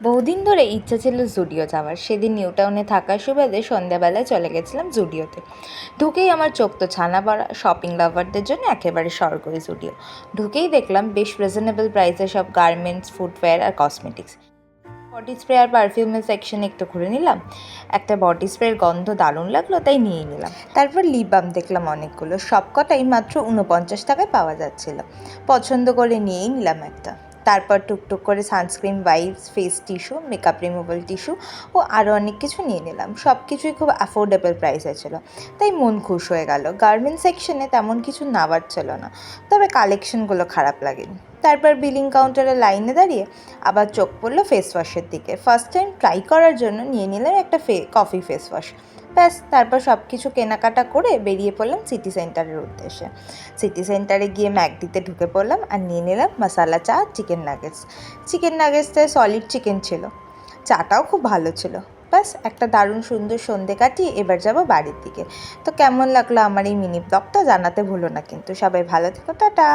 বহুদিন ধরে ইচ্ছা ছিল জুডিও যাওয়ার। সেদিন নিউ টাউনে থাকার সুবাদে সন্ধ্যাবেলায় চলে গেছিলাম জুডিওতে। ঢুকেই আমার চোখ তো ছানা পড়া, শপিং লাভারদের জন্য একেবারে স্বর্গ ওই জুডিও। ঢুকেই দেখলাম বেশ রিজনেবল প্রাইসে সব গার্মেন্টস, ফুটওয়্যার আর কসমেটিক্স। বডি স্প্রে আর পারফিউমের সেকশনে একটু ঘুরে নিলাম। একটা বডি স্প্রের গন্ধ দারুণ লাগলো, তাই নিয়েই নিলাম। তারপর লিপ বাম দেখলাম অনেকগুলো, সব কটাই মাত্র 49 টাকায় পাওয়া যাচ্ছিল। পছন্দ করে নিয়েই নিলাম একটা। তারপর টুকটুক করে sunscreen, wipes, face tissue, makeup removal tissue ও আরও অনেক কিছু নিয়ে নিলাম। সব কিছুই খুব অ্যাফোর্ডেবল প্রাইসে ছিল, তাই মন খুশ হয়ে গেল। গার্মেন্ট সেকশনে তেমন কিছু নেওয়ার ছিল না, তবে কালেকশনগুলো খারাপ লাগেনি। তারপর বিলিং কাউন্টারে লাইনে দাঁড়িয়ে আবার চোখ পড়লো ফেস ওয়াশের দিকে। ফার্স্ট টাইম ট্রাই করার জন্য নিয়ে নিলাম একটা কফি ফেস ওয়াশ। ব্যাস, তারপর সব কিছু কেনাকাটা করে বেরিয়ে পড়লাম সিটি সেন্টারের উদ্দেশ্যে। সিটি সেন্টারে গিয়ে ম্যাকডিতে ঢুকে পড়লাম আর নিয়ে নিলাম মশালা চা, চিকেন নাগেটসটায় সলিড চিকেন ছিল, চাটাও খুব ভালো ছিল। ব্যাস, একটা দারুণ সুন্দর সন্ধে কাটিয়ে এবার যাব বাড়ির দিকে। তো কেমন লাগলো আমার এই মিনি ব্লগটা জানাতে ভুলো না কিন্তু। সবাই ভালো থেকো, টাটা।